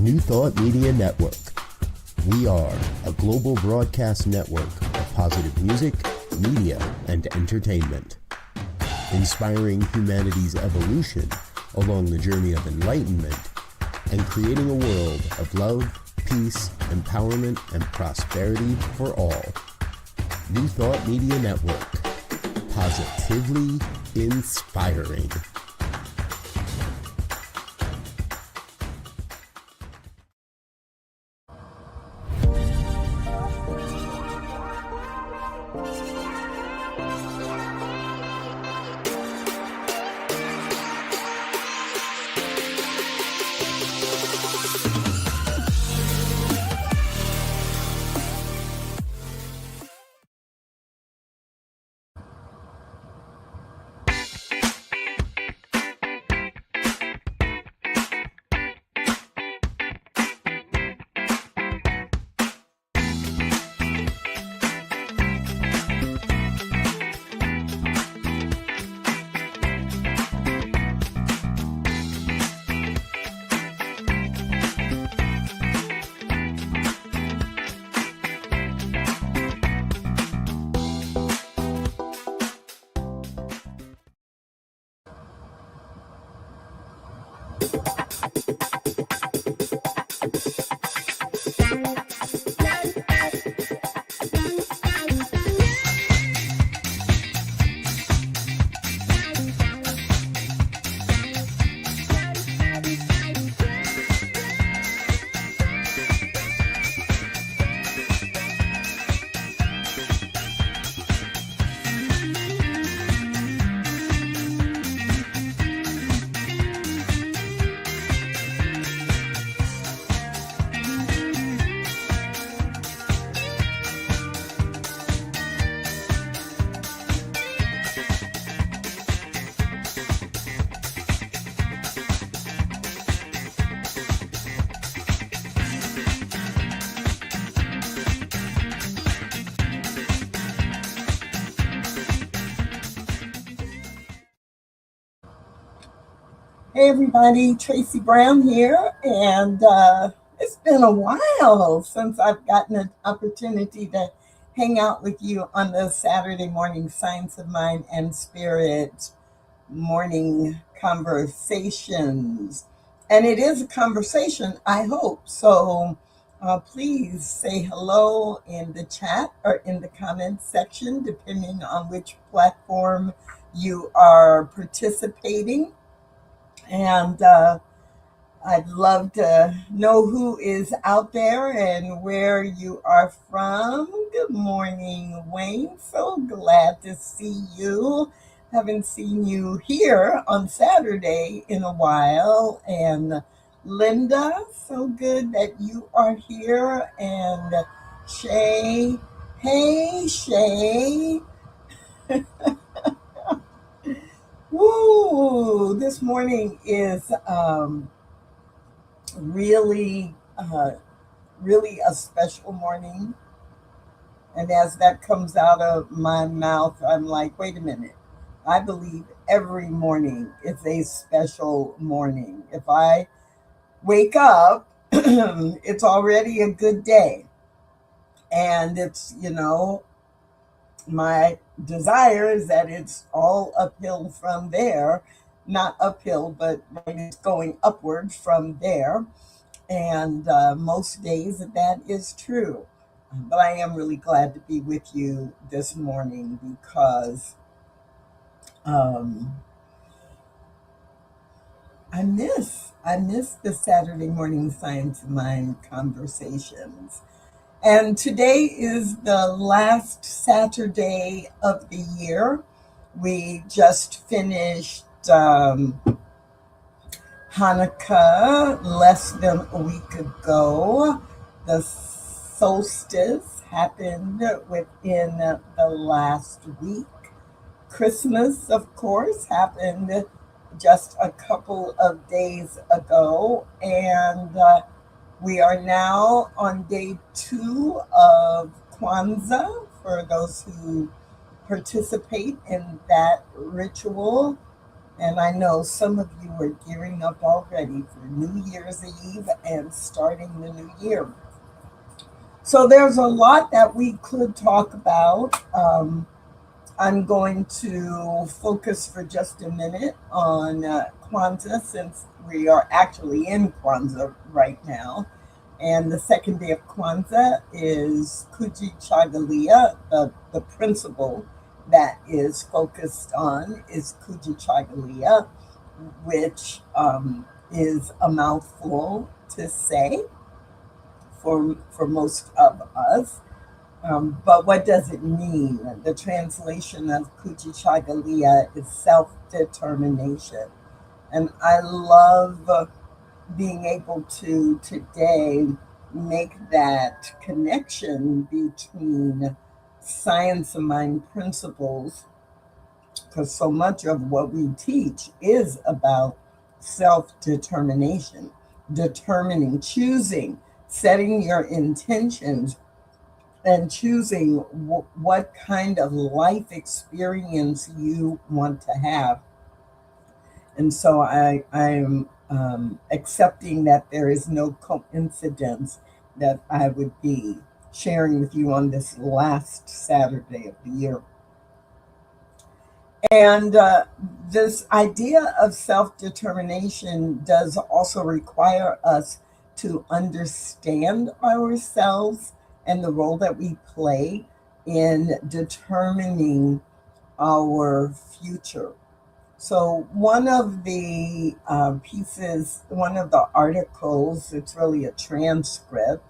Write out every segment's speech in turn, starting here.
New Thought Media Network. We are a global broadcast network of positive music, media, and entertainment, inspiring humanity's evolution along the journey of enlightenment and creating a world of love, peace, empowerment, and prosperity for all. New Thought Media Network. Positively inspiring. Hey everybody, Tracy Brown here, and it's been a while since I've gotten an opportunity to hang out with you on the Saturday morning Science of Mind and Spirit morning conversations. And it is a conversation, I hope. So please say hello in the chat or in the comments section, depending on which platform you are participating. And I'd love to know who is out there and where you are from. Good morning, Wayne. So glad to see you. Haven't seen you here on Saturday in a while. And Linda, so good that you are here. And Shay, hey, Shay. Woo! This morning is really a special morning. And as that comes out of my mouth, I'm like, wait a minute. I believe every morning is a special morning. If I wake up, it's already a good day. And it's, my desire is that it's all uphill from there. Not uphill, but it's going upward from there. And most days that is true. But I am really glad to be with you this morning because I miss the Saturday morning Science of Mind conversations. And today is the last Saturday of the year. We just finished Hanukkah less than a week ago. The solstice happened within the last week. Christmas, of course, happened just a couple of days ago. And we are now on day 2 of Kwanzaa for those who participate in that ritual. And I know some of you are gearing up already for New Year's Eve and starting the new year. So there's a lot that we could talk about. I'm going to focus for just a minute on Kwanzaa, since we are actually in Kwanzaa right now. And the second day of Kwanzaa is Kuji Chagalia. The principle that is focused on is Kuji Chagalia, which is a mouthful to say for most of us. But what does it mean? The translation of Kuji Chagalia is self determination. And I love being able to today make that connection between science of mind principles, because so much of what we teach is about self determination, determining, choosing, setting your intentions, and choosing what kind of life experience you want to have. And so I'm accepting that there is no coincidence that I would be sharing with you on this last Saturday of the year. And this idea of self determination does also require us to understand ourselves and the role that we play in determining our future. So, one of the pieces, one of the articles, it's really a transcript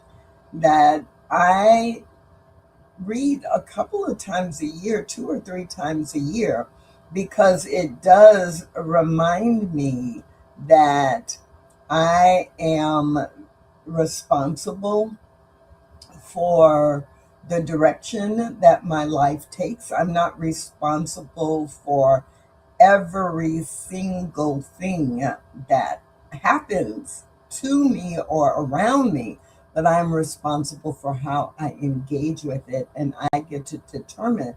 that I read a couple of times a year, 2 or 3 times a year, because it does remind me that I am responsible for the direction that my life takes. I'm not responsible for every single thing that happens to me or around me, but I'm responsible for how I engage with it, and I get to determine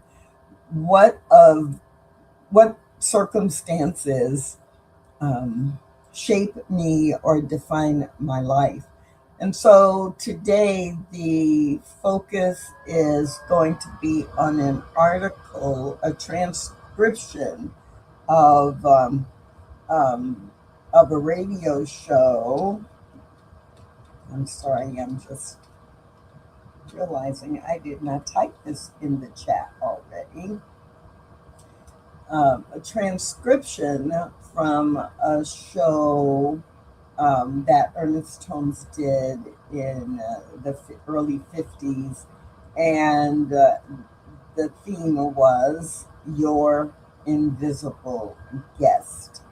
what circumstances shape me or define my life. And so today, the focus is going to be on an article, a transcription of um, of a radio show. I'm sorry, I'm just realizing I did not type this in the chat already. A transcription from a show that Ernest Holmes did in the early 50s. And the theme was Your Invisible Guest.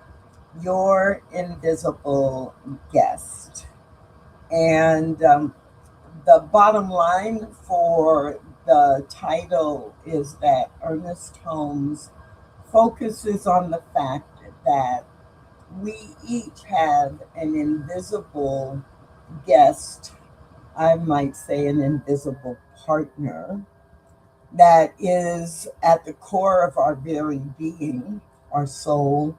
Your Invisible Guest. And the bottom line for the title is that Ernest Holmes focuses on the fact that we each have an invisible guest, I might say an invisible partner, that is at the core of our very being, our soul,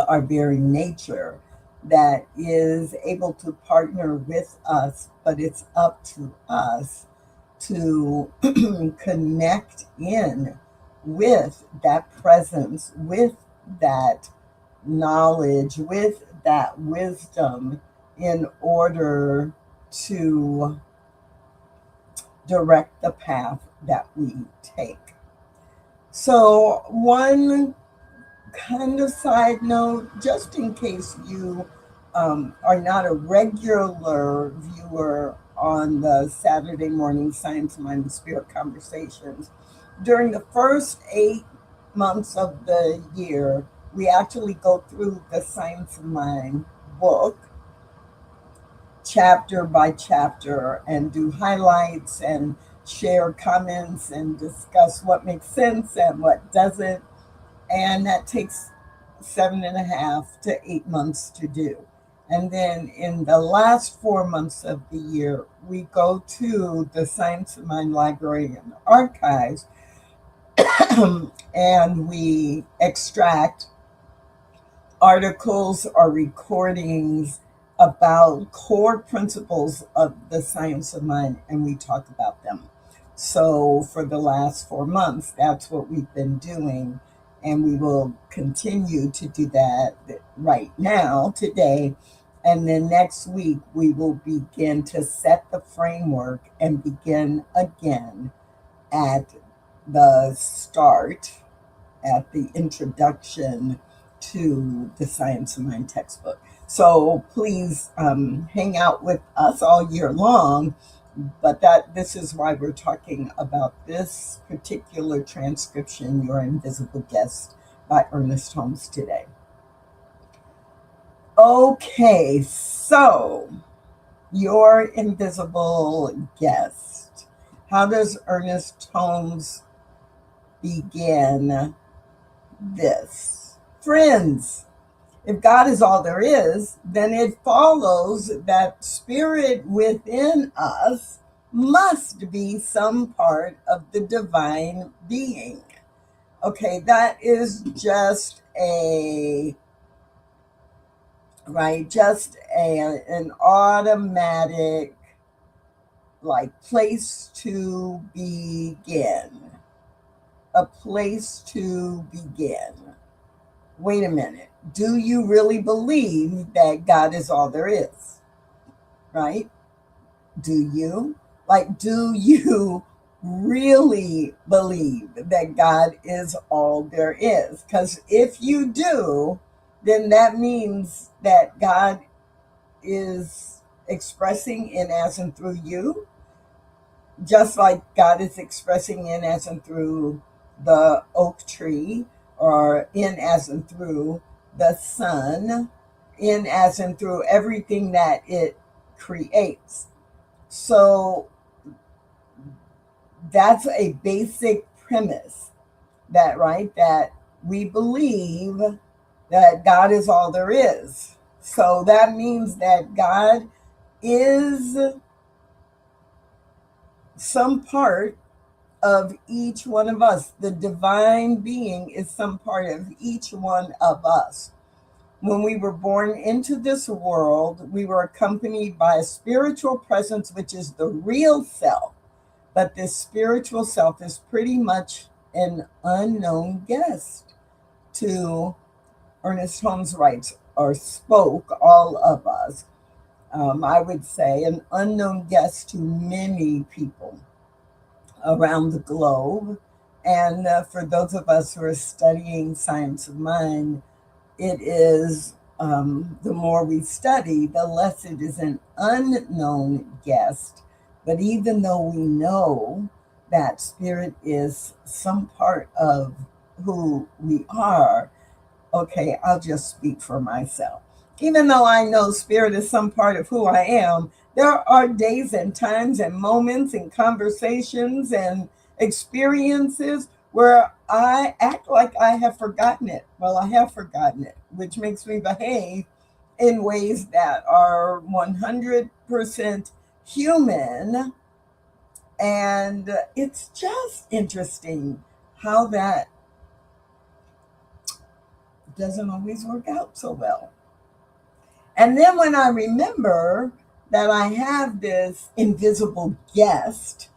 our very nature, that is able to partner with us, but it's up to us to connect in with that presence, with that knowledge, with that wisdom, in order to direct the path that we take. So, one kind of side note, just in case you are not a regular viewer on the Saturday morning Science, Mind, and Spirit conversations, during the first 8 months of the year, we actually go through the Science of Mind book, chapter by chapter, and do highlights and share comments and discuss what makes sense and what doesn't. And that takes 7.5 to 8 months to do. And then in the last 4 months of the year, we go to the Science of Mind Library and Archives and we extract articles or recordings about core principles of the science of mind, and we talk about them. So for the last 4 months, that's what we've been doing, and we will continue to do that right now, today. And then next week, we will begin to set the framework and begin again at the start, at the introduction to the Science of Mind textbook. So please hang out with us all year long. But this is why we're talking about this particular transcription, Your Invisible Guest by Ernest Holmes today. Okay, so Your Invisible Guest. How does Ernest Holmes begin this? Friends, if God is all there is, then it follows that spirit within us must be some part of the divine being. Okay, that is just an automatic place to begin. A place to begin. Wait a minute. Do you really believe that God is all there is? Right? Do you? Do you really believe that God is all there is? Because if you do, then that means that God is expressing in, as, and through you, just like God is expressing in, as, and through the oak tree, or in, as, and through the sun, in, as, and through everything that it creates. So that's a basic premise, that we believe that God is all there is. So that means that God is some part of each one of us. The divine being is some part of each one of us. When we were born into this world, we were accompanied by a spiritual presence, which is the real self. But this spiritual self is pretty much an unknown guest to, Ernest Holmes writes, or spoke, all of us. I would say an unknown guest to many people around the globe. And for those of us who are studying science of mind, it is, the more we study, the less it is an unknown guest. But even though we know that spirit is some part of who we are, okay, I'll just speak for myself. Even though I know spirit is some part of who I am, there are days and times and moments and conversations and experiences where I act like I have forgotten it. Well, I have forgotten it, which makes me behave in ways that are 100% human. And it's just interesting how that doesn't always work out so well. And then when I remember that I have this invisible guest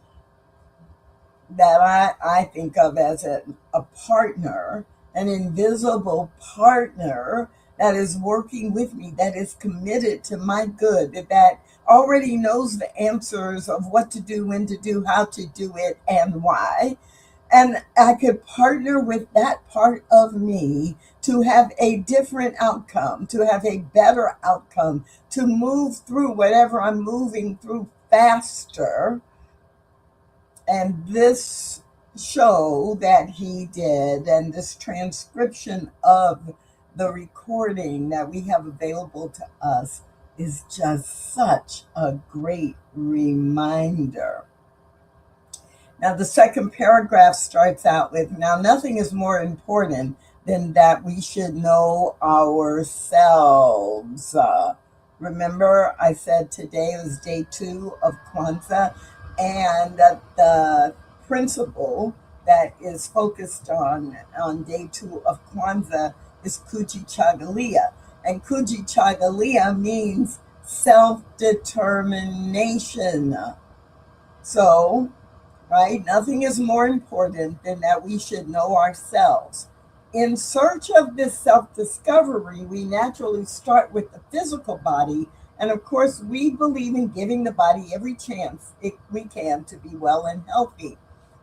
that I think of as a partner, an invisible partner that is working with me, that is committed to my good, that already knows the answers of what to do, when to do, how to do it, and why. And I could partner with that part of me to have a different outcome, to have a better outcome, to move through whatever I'm moving through faster. And this show that he did, and this transcription of the recording that we have available to us, is just such a great reminder. Now, the second paragraph starts out with, now, nothing is more important than that we should know ourselves. Remember, I said today was day 2 of Kwanzaa, and the principle that is focused on day 2 of Kwanzaa is Kujichagulia. And Kujichagulia means self-determination. So, right, nothing is more important than that we should know ourselves. In search of this self-discovery, we naturally start with the physical body. And of course, we believe in giving the body every chance we can to be well and healthy.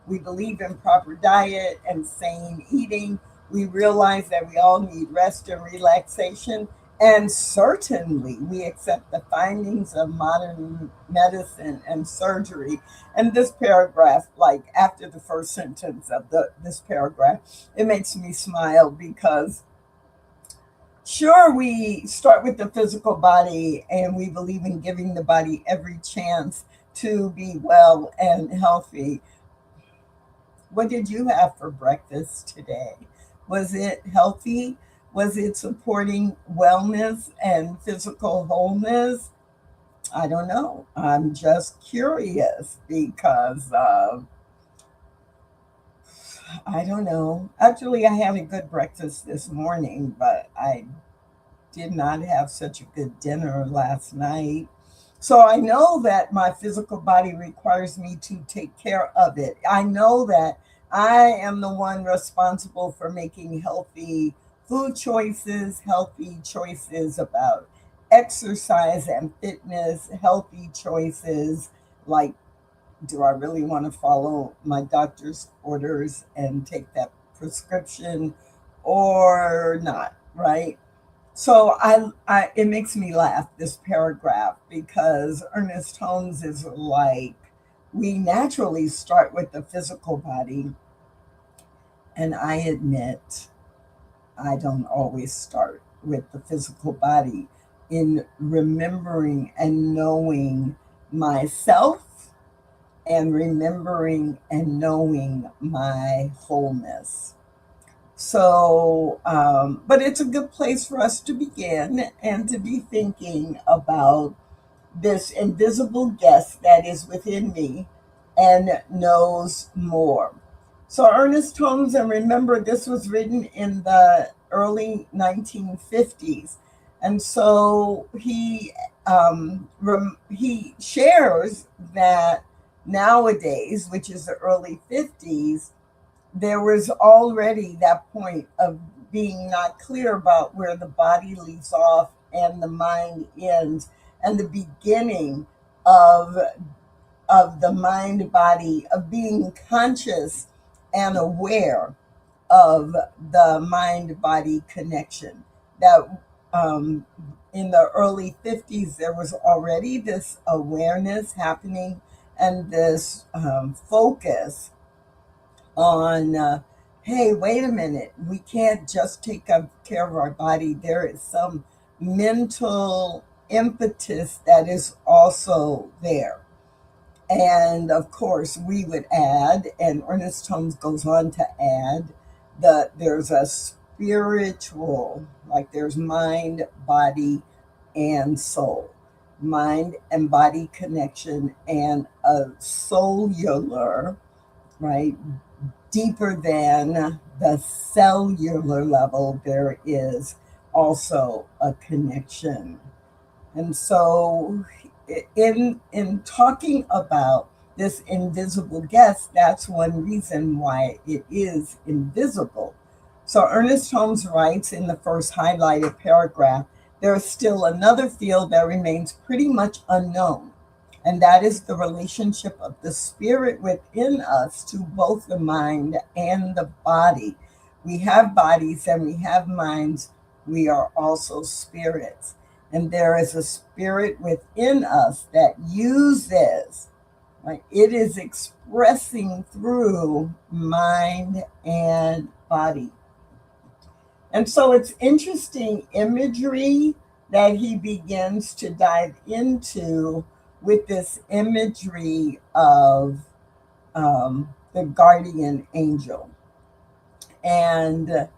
We believe in proper diet and sane eating. We realize that we all need rest and relaxation. And certainly, we accept the findings of modern medicine and surgery. And this paragraph, like after the first sentence of this paragraph, it makes me smile because sure, we start with the physical body and we believe in giving the body every chance to be well and healthy. What did you have for breakfast today? Was it healthy? Was it supporting wellness and physical wholeness? I don't know. I'm just curious because I don't know. Actually, I had a good breakfast this morning, but I did not have such a good dinner last night. So I know that my physical body requires me to take care of it. I know that I am the one responsible for making healthy food choices, healthy choices about exercise and fitness, healthy choices like, do I really want to follow my doctor's orders and take that prescription or not, right? So it makes me laugh, this paragraph, because Ernest Holmes is like, we naturally start with the physical body, and I admit I don't always start with the physical body in remembering and knowing myself and remembering and knowing my wholeness. So, but it's a good place for us to begin and to be thinking about this invisible guest that is within me and knows more. So, Ernest Holmes, and remember, this was written in the early 1950s. And so he shares that nowadays, which is the early 50s, there was already that point of being not clear about where the body leaves off and the mind ends, and the beginning of the mind body, of being conscious and aware of the mind body connection. That in the early 50s, there was already this awareness happening and this focus on, hey, wait a minute, we can't just take care of our body. There is some mental impetus that is also there. And of course, we would add, and Ernest Holmes goes on to add, that there's a spiritual, like there's mind, body, and soul, mind and body connection, and a cellular, right? Deeper than the cellular level, there is also a connection. And so in talking about this invisible guest, that's one reason why it is invisible. So Ernest Holmes writes in the first highlighted paragraph, there is still another field that remains pretty much unknown, and that is the relationship of the spirit within us to both the mind and the body. We have bodies and we have minds. We are also spirits. And there is a spirit within us that uses, right? It is expressing through mind and body. And so it's interesting imagery that he begins to dive into with this imagery of the guardian angel. And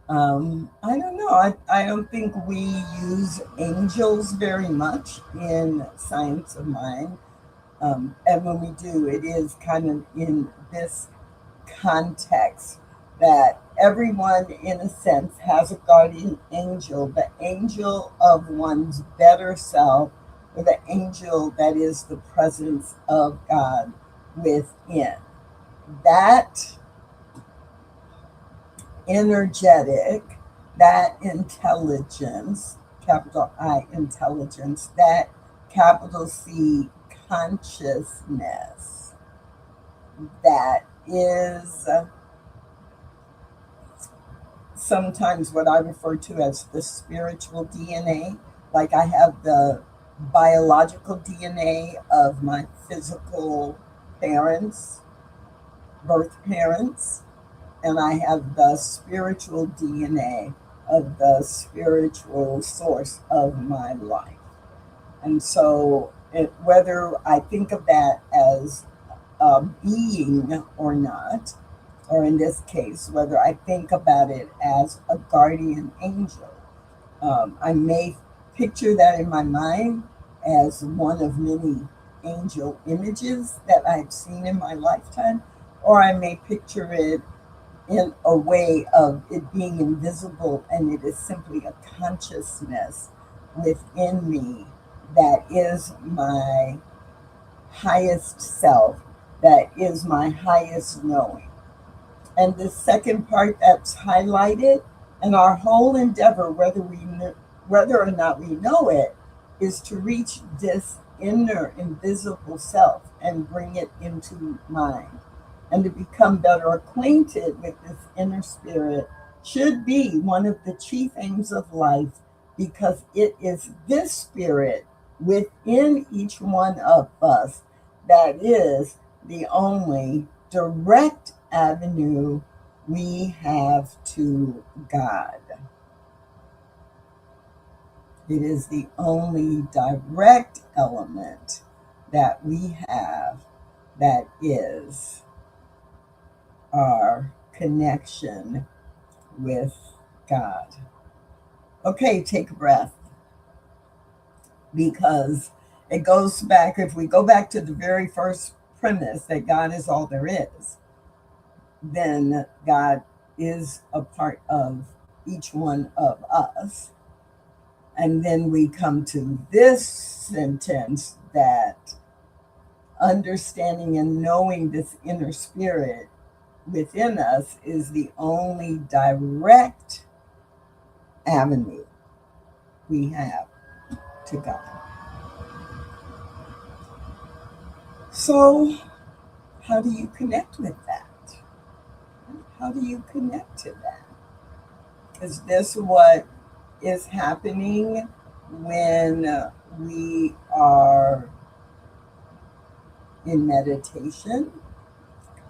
I don't know, I don't think we use angels very much in Science of Mind. And when we do, it is kind of in this context that Everyone, in a sense, has a guardian angel, the angel of one's better self, or the angel that is the presence of God within. That energetic, that intelligence, capital I intelligence, that capital C consciousness, that is sometimes what I refer to as the spiritual DNA. Like I have the biological DNA of my physical parents, birth parents, and I have the spiritual DNA of the spiritual source of my life. And so, whether I think of that as a being or not, or in this case, whether I think about it as a guardian angel, I may picture that in my mind as one of many angel images that I've seen in my lifetime, or I may picture it in a way of it being invisible and it is simply a consciousness within me that is my highest self, that is my highest knowing. And the second part that's highlighted, and our whole endeavor, whether or not we know it, is to reach this inner invisible self and bring it into mind. And to become better acquainted with this inner spirit should be one of the chief aims of life, because it is this spirit within each one of us that is the only direct avenue we have to God. It is the only direct element that we have that is our connection with God. Okay, take a breath, because it goes back, if we go back to the very first premise that God is all there is, then God is a part of each one of us. And then we come to this sentence that understanding and knowing this inner spirit within us is the only direct avenue we have to God. So, how do you connect with that? How do you connect to that? Is this what is happening when we are in meditation?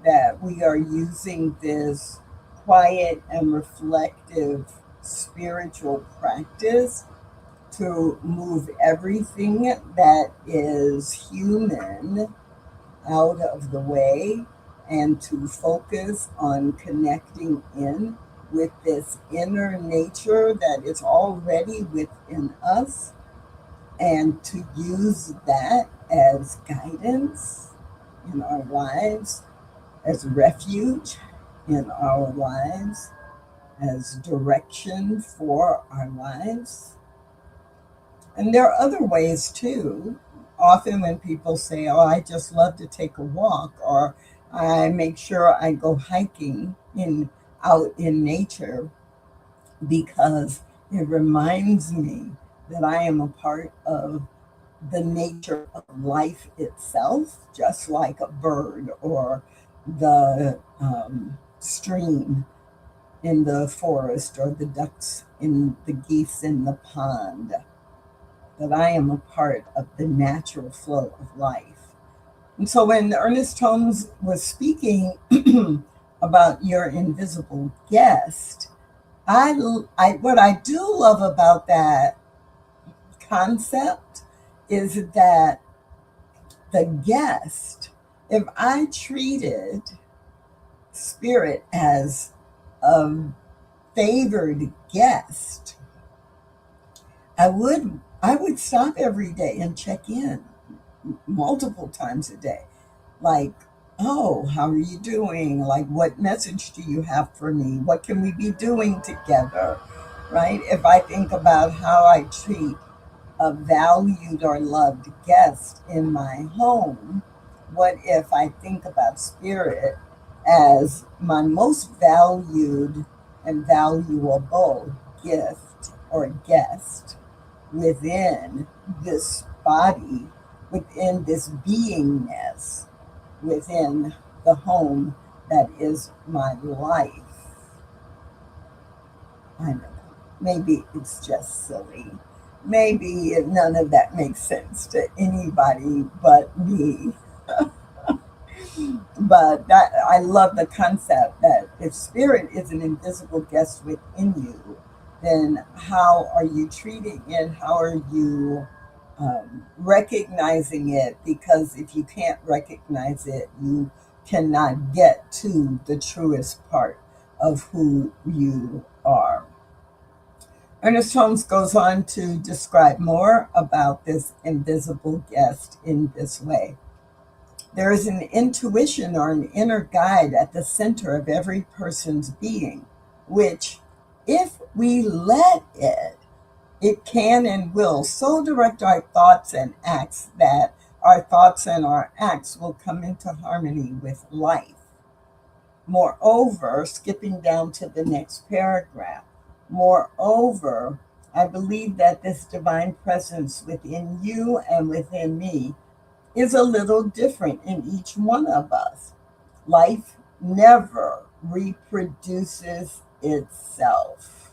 That we are using this quiet and reflective spiritual practice to move everything that is human out of the way and to focus on connecting in with this inner nature that is already within us, and to use that as guidance in our lives, as refuge in our lives, as direction for our lives. And there are other ways too. Often when people say, oh, I just love to take a walk, or I make sure I go hiking out in nature, because it reminds me that I am a part of the nature of life itself, just like a bird or the stream in the forest, or the ducks in the geese in the pond, that I am a part of the natural flow of life. And so when Ernest Holmes was speaking about your invisible guest, what I do love about that concept is that the guest, if I treated spirit as a favored guest, I would stop every day and check in multiple times a day. Like, oh, how are you doing? Like, what message do you have for me? What can we be doing together? Right? If I think about how I treat a valued or loved guest in my home, what if I think about spirit as my most valued and valuable gift or guest within this body, within this beingness, within the home that is my life? I don't know. Maybe it's just silly. Maybe none of that makes sense to anybody but me. But that, I love the concept that if spirit is an invisible guest within you, then how are you treating it? How are you recognizing it? Because if you can't recognize it, you cannot get to the truest part of who you are. Ernest Holmes goes on to describe more about this invisible guest in this way. There is an intuition or an inner guide at the center of every person's being, which, if we let it, it can and will so direct our thoughts and acts that our thoughts and our acts will come into harmony with life. Moreover, skipping down to the next paragraph, moreover, I believe that this divine presence within you and within me is a little different in each one of us. Life never reproduces itself.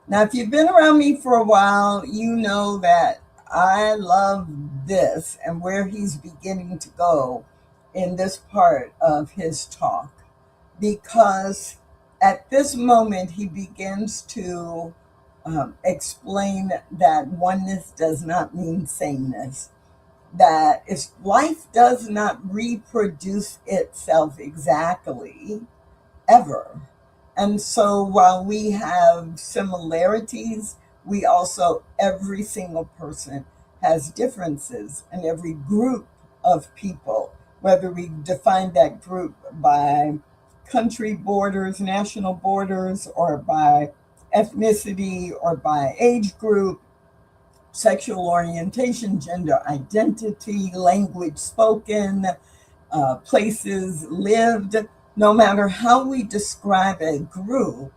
Now, if you've been around me for a while, you know that I love this and where he's beginning to go in this part of his talk, because at this moment he begins to explain that oneness does not mean sameness, that if life does not reproduce itself exactly ever. And so while we have similarities, we also, every single person has differences, and every group of people, whether we define that group by country borders, national borders, or by ethnicity, or by age group, sexual orientation, gender identity, language spoken, places lived, no matter how we describe a group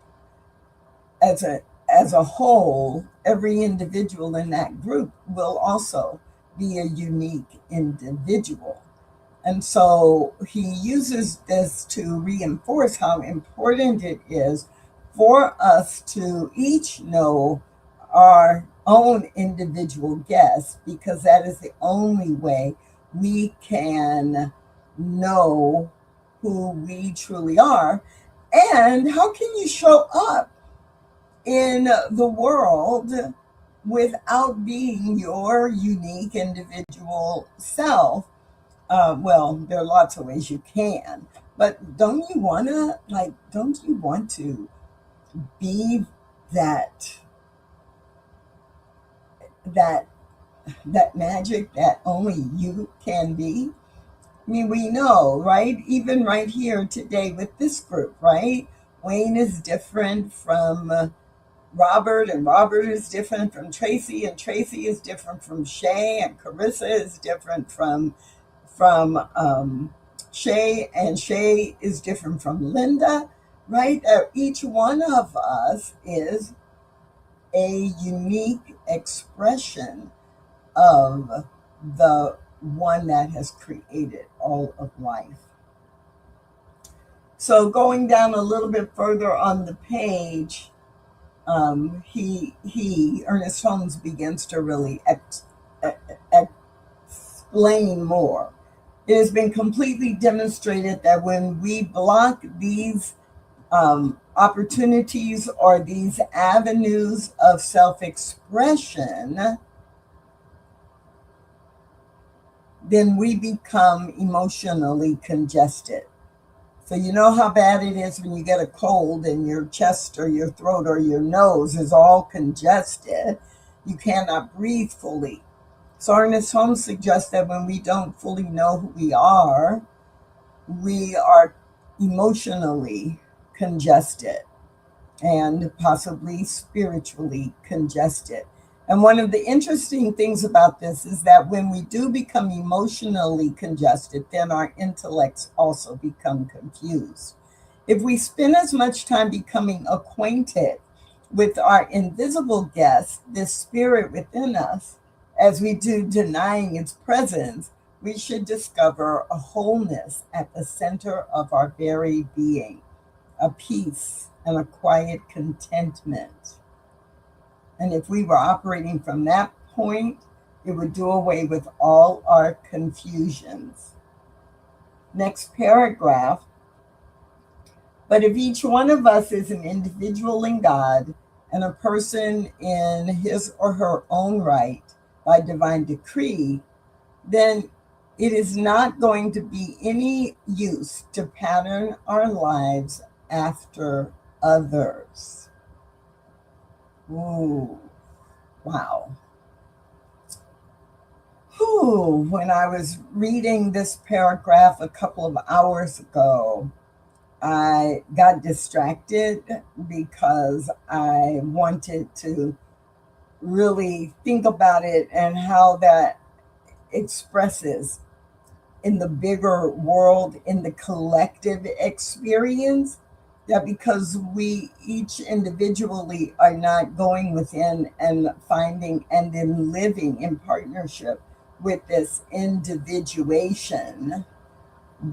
as a whole, every individual in that group will also be a unique individual. And so he uses this to reinforce how important it is for us to each know our own individual guests, because that is the only way we can know who we truly are. And how can you show up in the world without being your unique individual self? Well, there are lots of ways you can, but don't you want to be that that that magic that only you can be? I mean, we know, right? Even right here today with this group, right? Wayne is different from Robert, and Robert is different from Tracy, and Tracy is different from Shay, and Carissa is different from Shay, and Shay is different from Linda, right? Each one of us is a unique expression of the one that has created all of life. So going down a little bit further on the page, Ernest Holmes begins to really explain more. It has been completely demonstrated that when we block these opportunities or these avenues of self-expression, then we become emotionally congested. So you know how bad it is when you get a cold and your chest or your throat or your nose is all congested. You cannot breathe fully. So Ernest Holmes suggests that when we don't fully know who we are, we are emotionally congested and possibly spiritually congested. And one of the interesting things about this is that when we do become emotionally congested, then our intellects also become confused. If we spend as much time becoming acquainted with our invisible guest, this spirit within us, as we do denying its presence, we should discover a wholeness at the center of our very being, a peace and a quiet contentment. And if we were operating from that point, it would do away with all our confusions. Next paragraph. But if each one of us is an individual in God and a person in his or her own right by divine decree, then it is not going to be any use to pattern our lives after others. Ooh, wow. Whew, when I was reading this paragraph a couple of hours ago, I got distracted because I wanted to really think about it and how that expresses in the bigger world, in the collective experience, that because we each individually are not going within and finding and then living in partnership with this individuation,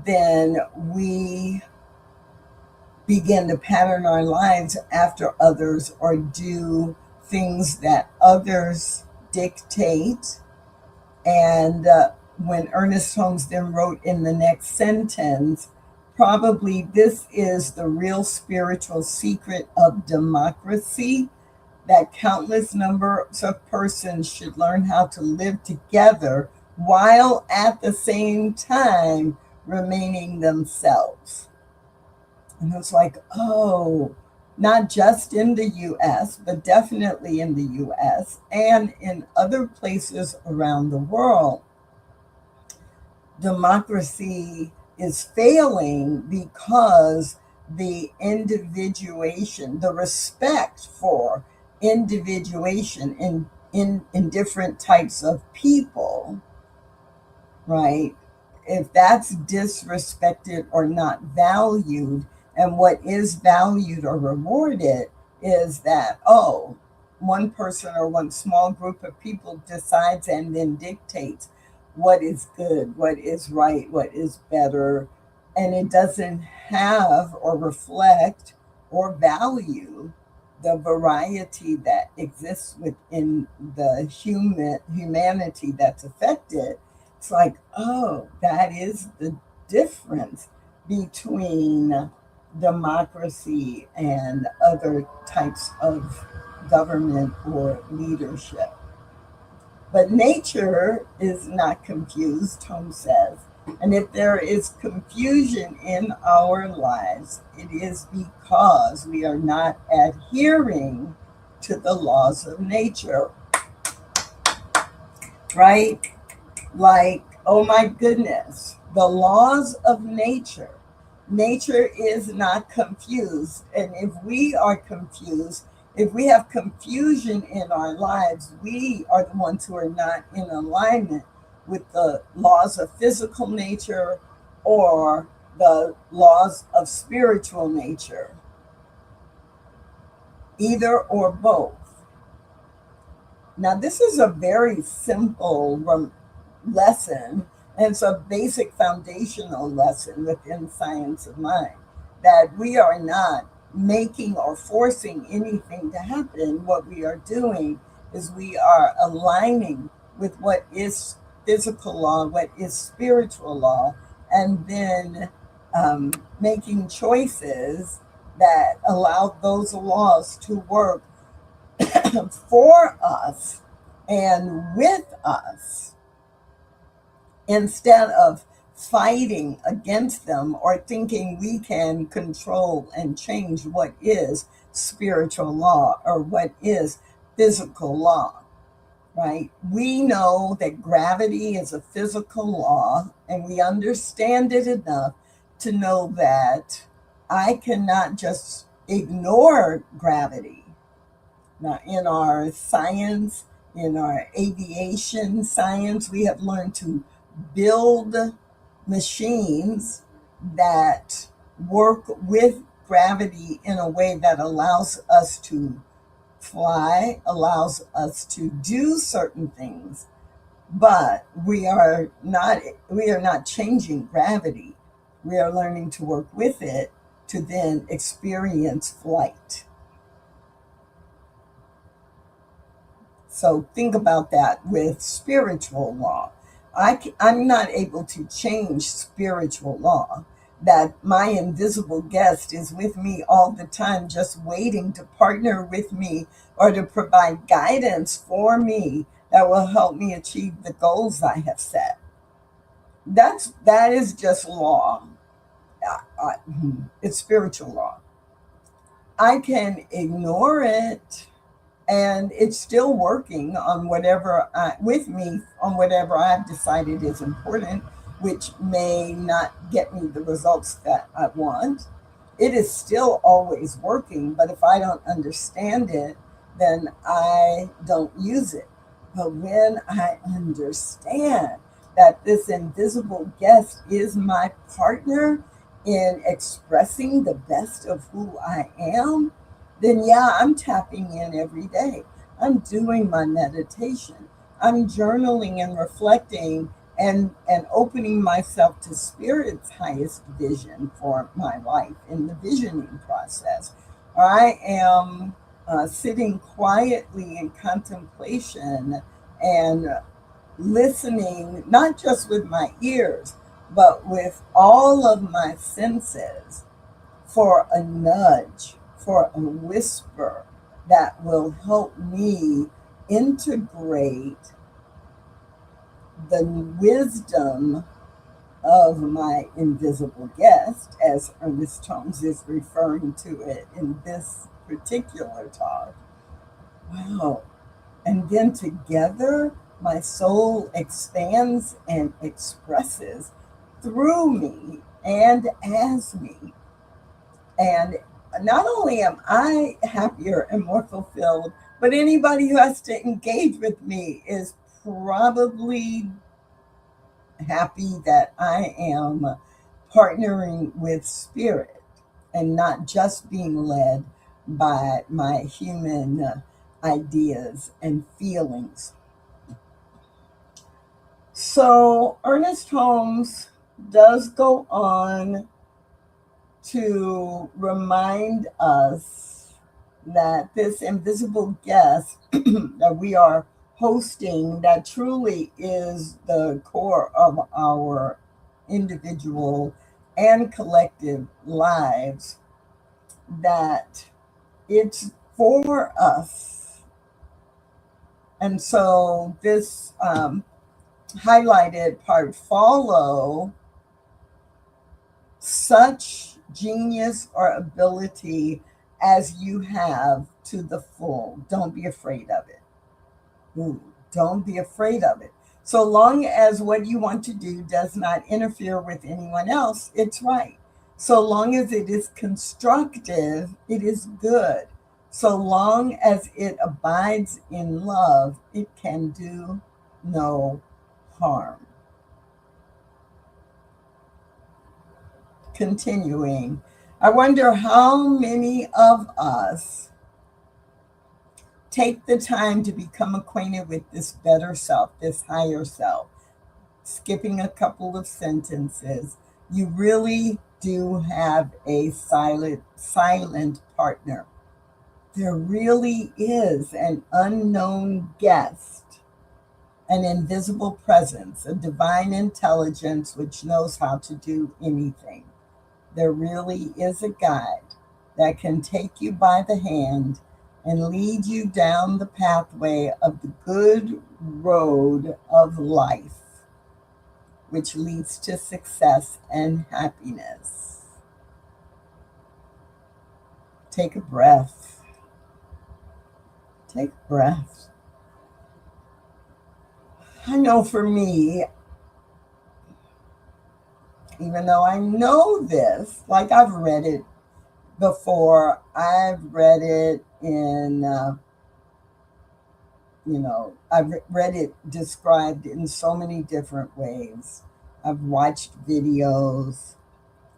then we begin to pattern our lives after others or do things that others dictate. And when Ernest Holmes then wrote in the next sentence, probably this is the real spiritual secret of democracy, that countless numbers of persons should learn how to live together while at the same time remaining themselves. And it's like, oh, not just in the US, but definitely in the US and in other places around the world. Democracy is failing because the individuation, the respect for individuation in different types of people, right? If that's disrespected or not valued, and what is valued or rewarded is that, oh, one person or one small group of people decides and then dictates what is good, what is right, what is better, and it doesn't have or reflect or value the variety that exists within the humanity that's affected. It's like, oh, that is the difference between democracy and other types of government or leadership. But nature is not confused, Holmes says. And if there is confusion in our lives, it is because we are not adhering to the laws of nature, right? Like, oh my goodness, the laws of nature. Nature is not confused. And if we are confused, if we have confusion in our lives, we are the ones who are not in alignment with the laws of physical nature or the laws of spiritual nature, either or both. Now, this is a very simple lesson, and it's a basic foundational lesson within Science of Mind, that we are not making or forcing anything to happen. What we are doing is we are aligning with what is physical law, what is spiritual law, and then making choices that allow those laws to work for us and with us, instead of fighting against them or thinking we can control and change what is spiritual law or what is physical law, right? We know that gravity is a physical law, and we understand it enough to know that I cannot just ignore gravity. Now, in our science, in our aviation science, we have learned to build machines that work with gravity in a way that allows us to fly, allows us to do certain things, but we are not changing gravity. We are learning to work with it to then experience flight. So think about that with spiritual law. I'm not able to change spiritual law. That my invisible guest is with me all the time, just waiting to partner with me or to provide guidance for me that will help me achieve the goals I have set. That is just law. It's spiritual law. I can ignore it and it's still working on with me on whatever I've decided is important, which may not get me the results that I want. It is still always working, but if I don't understand it, then I don't use it. But when I understand that this invisible guest is my partner in expressing the best of who I am, then yeah, I'm tapping in every day. I'm doing my meditation. I'm journaling and reflecting and opening myself to spirit's highest vision for my life in the visioning process. I am sitting quietly in contemplation and listening, not just with my ears, but with all of my senses for a nudge, for a whisper that will help me integrate the wisdom of my invisible guest, as Ernest Holmes is referring to it in this particular talk. Wow. And then together, my soul expands and expresses through me and as me. And not only am I happier and more fulfilled, but anybody who has to engage with me is probably happy that I am partnering with spirit and not just being led by my human ideas and feelings. So Ernest Holmes does go on to remind us that this invisible guest that we are hosting, that truly is the core of our individual and collective lives, that it's for us. And so this highlighted part, follow such genius or ability as you have to the full. Don't be afraid of it. Ooh, don't be afraid of it. So long as what you want to do does not interfere with anyone else, it's right. So long as it is constructive, it is good. So long as it abides in love, it can do no harm. Continuing, I wonder how many of us take the time to become acquainted with this better self, this higher self. Skipping a couple of sentences, you really do have a silent partner. There really is an unknown guest, an invisible presence, a divine intelligence which knows how to do anything. There really is a guide that can take you by the hand and lead you down the pathway of the good road of life, which leads to success and happiness. Take a breath. Take a breath. I know for me, even though I know this, like I've read it before, I've read it in, I've read it described in so many different ways. I've watched videos,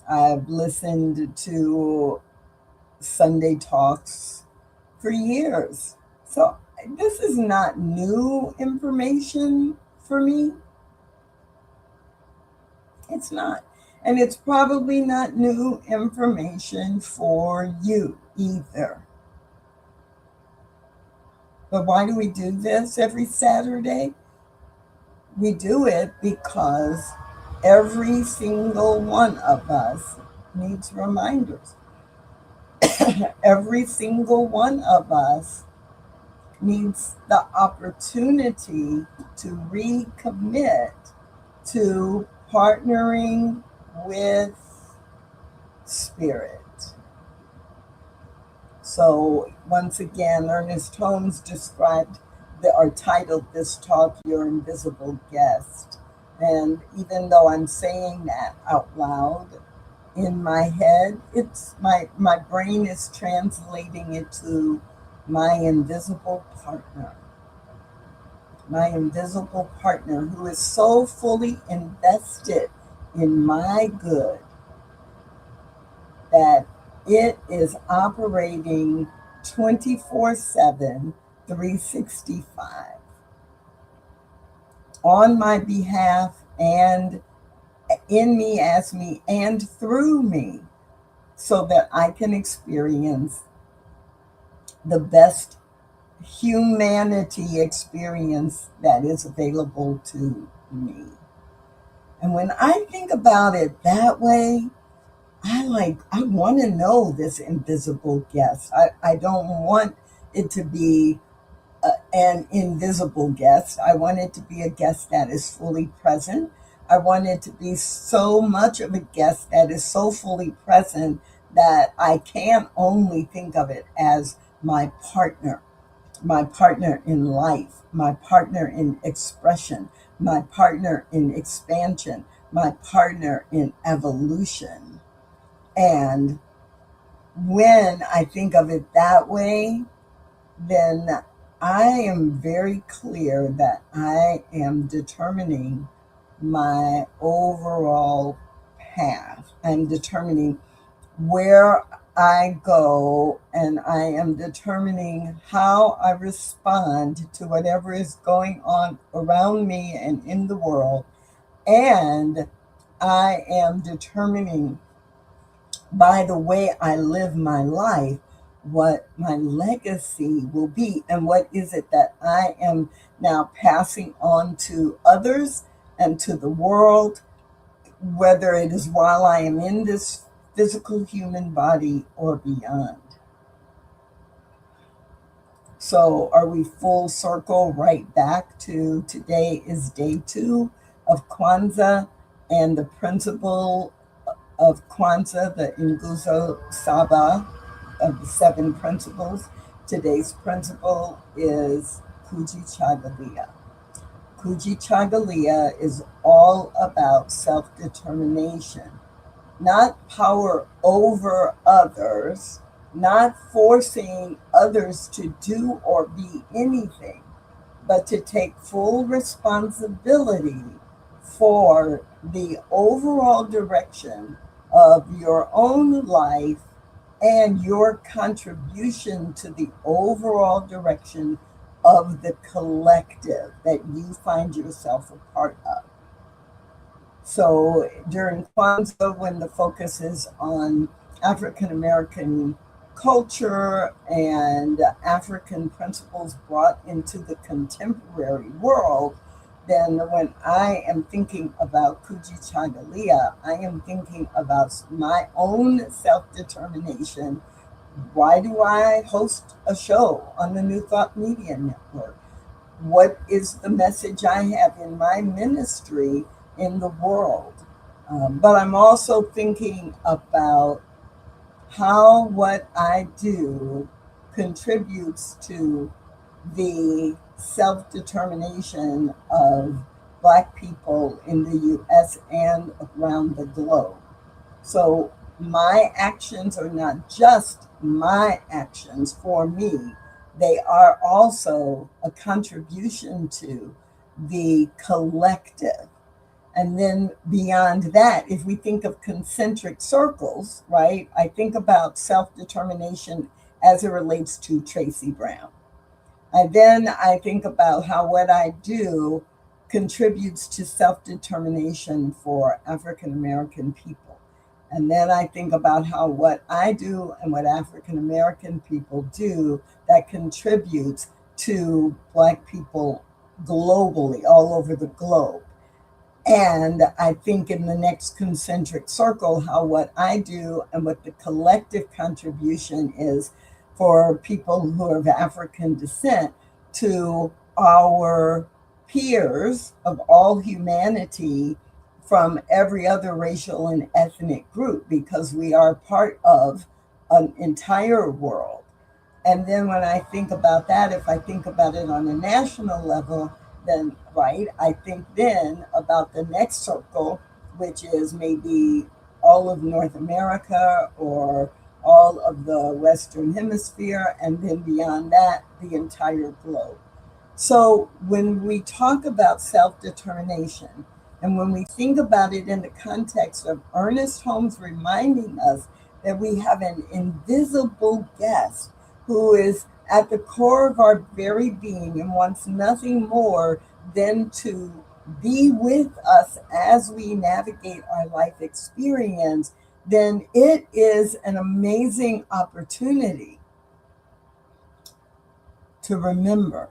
I've listened to Sunday talks for years. So this is not new information for me. It's not. And it's probably not new information for you either. But why do we do this every Saturday? We do it because every single one of us needs reminders. Every single one of us needs the opportunity to recommit to partnering with spirit. So once again, Ernest Holmes described or titled this talk, Your Invisible Guest. And even though I'm saying that out loud, in my head, it's my brain is translating it to my invisible partner. My invisible partner who is so fully invested in my good that it is operating 24/7, 365 on my behalf and in me, as me, and through me, so that I can experience the best humanity experience that is available to me. And when I think about it that way, I want to know this invisible guest. I don't want it to be an invisible guest. I want it to be a guest that is fully present. I want it to be so much of a guest that is so fully present that I can only think of it as my partner in life, my partner in expression, my partner in expansion, my partner in evolution. And when I think of it that way, then I am very clear that I am determining my overall path. I'm determining where I go, and I am determining how I respond to whatever is going on around me and in the world. And I am determining by the way I live my life what my legacy will be, and what is it that I am now passing on to others and to the world, whether it is while I am in this physical human body or beyond. So are we full circle right back to today is day 2 of Kwanzaa, and the principle of Kwanzaa, the Nguzo Saba of the 7 principles. Today's principle is Kujichagulia. Kujichagulia is all about self-determination, not power over others, not forcing others to do or be anything, but to take full responsibility for the overall direction of your own life and your contribution to the overall direction of the collective that you find yourself a part of. So during Kwanzaa, when the focus is on African American culture and African principles brought into the contemporary world, then when I am thinking about Kujichagulia, I am thinking about my own self-determination. Why do I host a show on the New Thought Media Network? What is the message I have in my ministry in the world? But I'm also thinking about how what I do contributes to the self-determination of Black people in the US and around the globe. So my actions are not just my actions for me, they are also a contribution to the collective. And then beyond that, if we think of concentric circles, right, I think about self determination as it relates to Tracy Brown. And then I think about how what I do contributes to self determination for African American people. And then I think about how what I do and what African American people do that contributes to Black people globally, all over the globe. And I think in the next concentric circle, how what I do and what the collective contribution is for people who are of African descent to our peers of all humanity from every other racial and ethnic group, because we are part of an entire world. And then when I think about that, if I think about it on a national level, then right, I think then about the next circle, which is maybe all of North America or all of the Western Hemisphere, and then beyond that, the entire globe. So when we talk about self-determination, and when we think about it in the context of Ernest Holmes reminding us that we have an invisible guest who is at the core of our very being and wants nothing more than to be with us as we navigate our life experience, then it is an amazing opportunity to remember,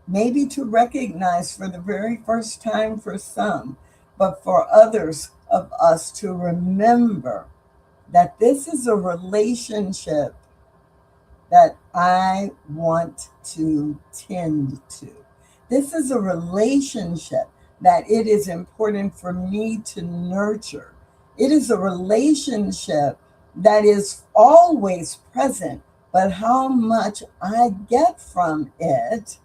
maybe to recognize for the very first time for some, but for others of us to remember that this is a relationship that I want to tend to. This is a relationship that it is important for me to nurture. It is a relationship that is always present, but how much I get from it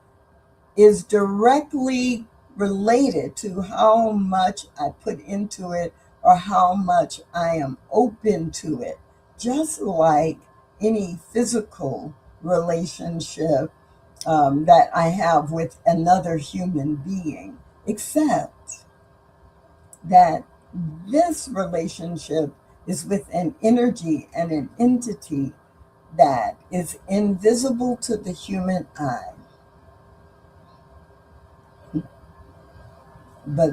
is directly related to how much I put into it or how much I am open to it. Just like any physical relationship that I have with another human being, except that this relationship is with an energy and an entity that is invisible to the human eye, but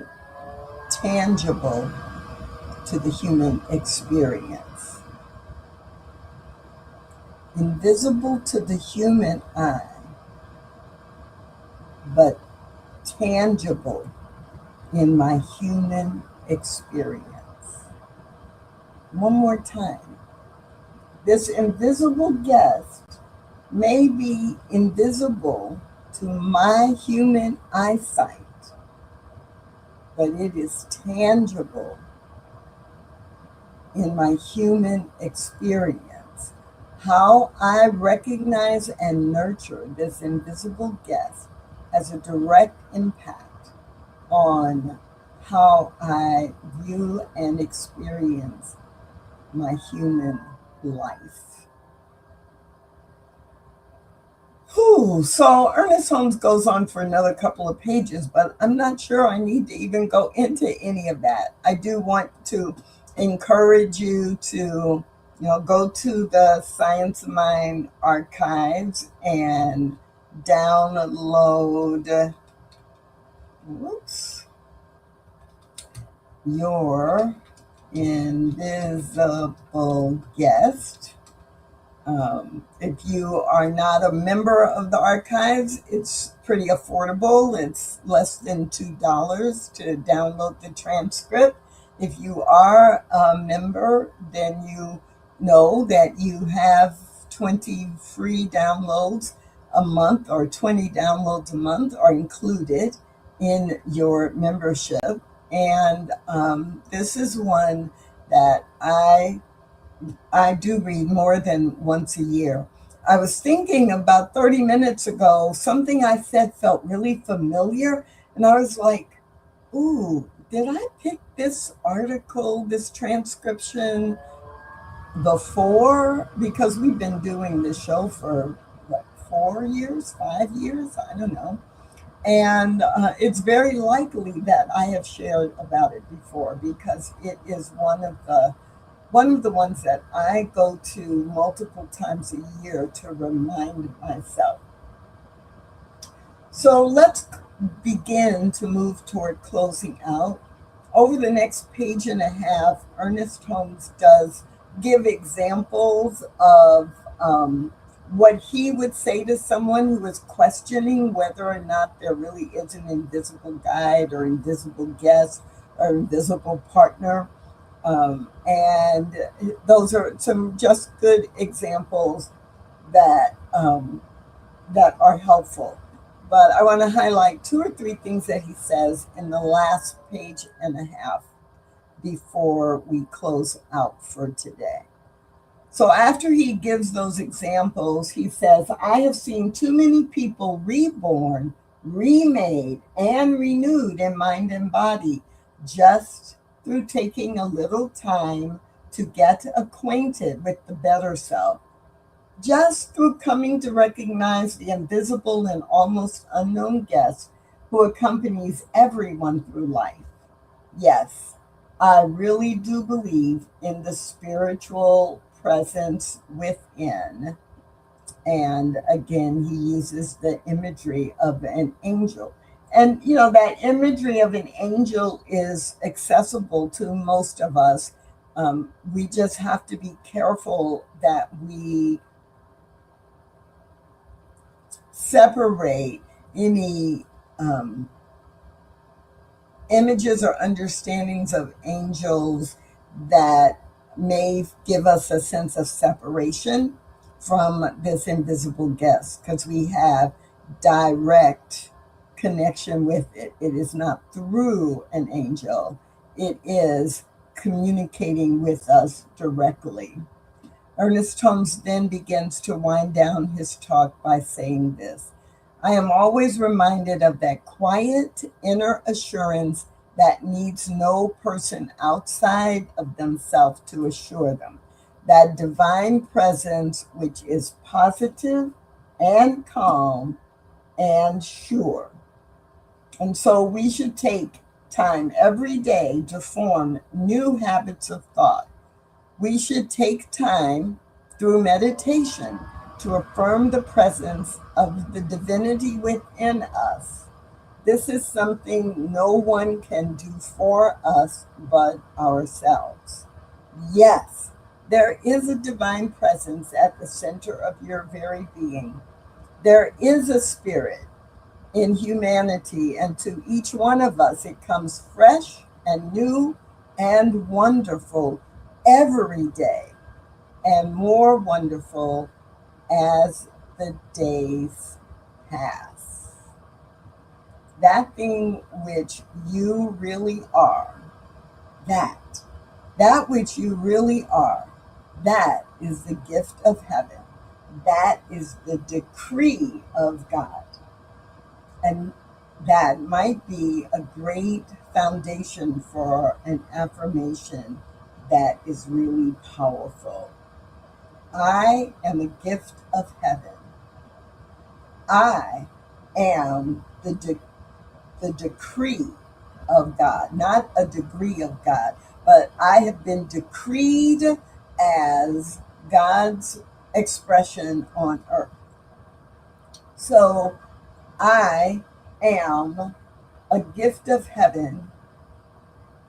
tangible to the human experience. Invisible to the human eye, but tangible in my human experience. One more time. This invisible guest may be invisible to my human eyesight, but it is tangible in my human experience. How I recognize and nurture this invisible guest has a direct impact on how I view and experience my human life. So Ernest Holmes goes on for another couple of pages, but I'm not sure I need to even go into any of that. I do want to encourage you to, go to the Science of Mind archives and download, your invisible guest. If you are not a member of the archives, it's pretty affordable. It's less than $2 to download the transcript. If you are a member, then you know that you have 20 free downloads a month, or 20 downloads a month are included in your membership. And this is one that I do read more than once a year. I was thinking about 30 minutes ago, something I said felt really familiar. And I was like, ooh, did I pick this article, this transcription before? Because we've been doing this show for what, 4 years, 5 years? I don't know. And it's very likely that I have shared about it before because it is one of the ones that I go to multiple times a year to remind myself. So let's begin to move toward closing out. Over the next page and a half, Ernest Holmes does give examples of what he would say to someone who is questioning whether or not there really is an invisible guide or invisible guest or invisible partner. And those are some just good examples that are helpful. But I want to highlight 2 or 3 things that he says in the last page and a half before we close out for today. So after he gives those examples, he says, I have seen too many people reborn, remade, and renewed in mind and body just through taking a little time to get acquainted with the better self, just through coming to recognize the invisible and almost unknown guest who accompanies everyone through life. Yes, I really do believe in the spiritual presence within. And again, he uses the imagery of an angel. And, that imagery of an angel is accessible to most of us. We just have to be careful that we separate any images or understandings of angels that may give us a sense of separation from this invisible guest, because we have direct connection with it. It is not through an angel, it is communicating with us directly. Ernest Holmes then begins to wind down his talk by saying this: I am always reminded of that quiet inner assurance that needs no person outside of themselves to assure them. That divine presence which is positive and calm and sure. And so we should take time every day to form new habits of thought. We should take time through meditation to affirm the presence of the divinity within us. This is something no one can do for us but ourselves. Yes, there is a divine presence at the center of your very being. There is a spirit in humanity, and to each one of us it comes fresh and new and wonderful every day, and more wonderful as the days pass. That thing which you really are, that which you really are, that is the gift of heaven. That is the decree of God. And that might be a great foundation for an affirmation that is really powerful. I am a gift of heaven. I am the decree of God, not a degree of God, but I have been decreed as God's expression on earth. So I am a gift of heaven.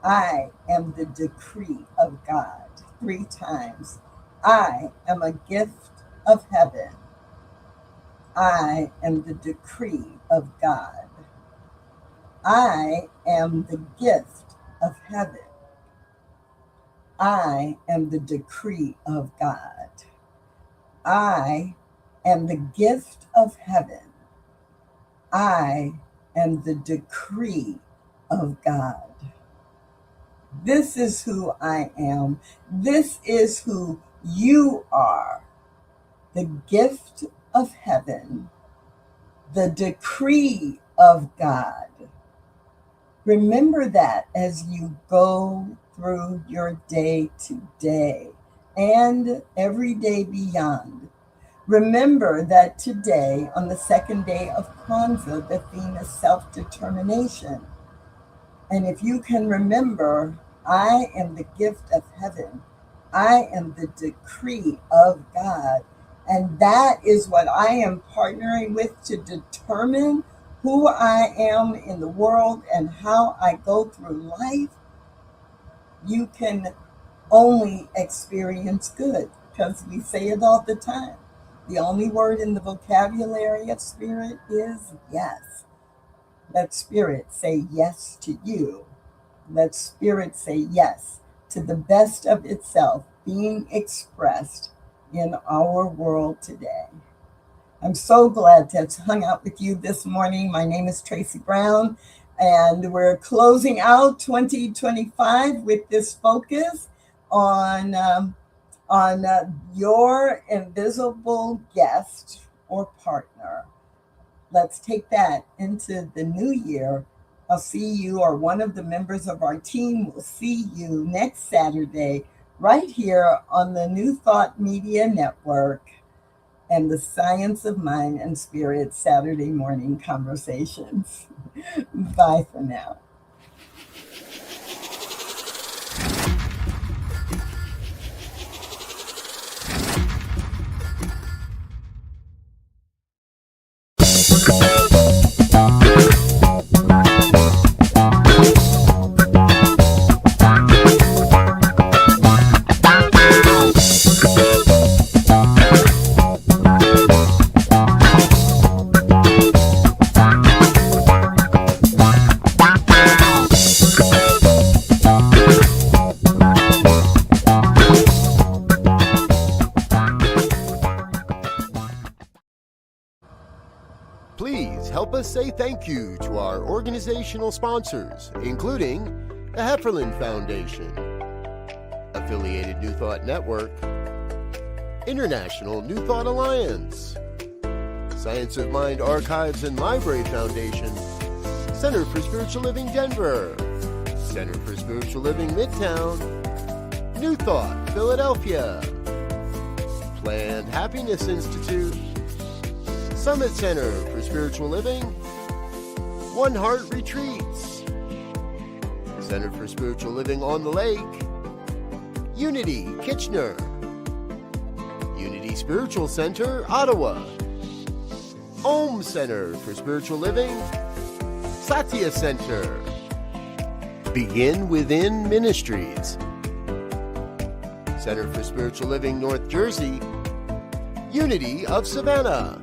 I am the decree of God. 3 times. I am a gift of heaven. I am the decree of God. I am the gift of heaven. I am the decree of God. I am the gift of heaven. I am the decree of God. This is who I am. This is who you are. The gift of heaven, the decree of God, Remember that as you go through your day today and every day beyond. Remember that today, on the second day of Kwanzaa, the theme is self-determination. And if you can remember, I am the gift of heaven. I am the decree of God. And that is what I am partnering with to determine who I am in the world and how I go through life. You can only experience good, because we say it all the time. The only word in the vocabulary of spirit is yes. Let spirit say yes to you. Let spirit say yes to the best of itself being expressed in our world today. I'm so glad to have hung out with you this morning. My name is Tracy Brown, and we're closing out 2025 with this focus on your invisible guest or partner. Let's take that into the new year. I'll see you, or one of the members of our team will see you next Saturday right here on the New Thought Media Network and the Science of Mind and Spirit Saturday morning conversations. Bye for now. Please help us say thank you to our organizational sponsors, including the Hefferland Foundation, Affiliated New Thought Network, International New Thought Alliance, Science of Mind Archives and Library Foundation, Center for Spiritual Living Denver, Center for Spiritual Living Midtown, New Thought Philadelphia, Planned Happiness Institute, Summit Center for Spiritual Living, One Heart Retreats, Center for Spiritual Living on the Lake, Unity Kitchener, Unity Spiritual Center Ottawa, Om Center for Spiritual Living, Satya Center, Begin Within Ministries, Center for Spiritual Living North Jersey, Unity of Savannah,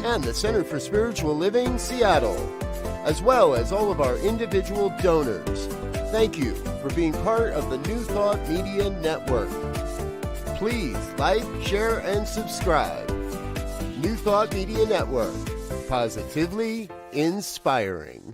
and the Center for Spiritual Living Seattle, as well as all of our individual donors. Thank you for being part of the New Thought Media Network. Please like, share, and subscribe. New Thought Media Network, positively inspiring.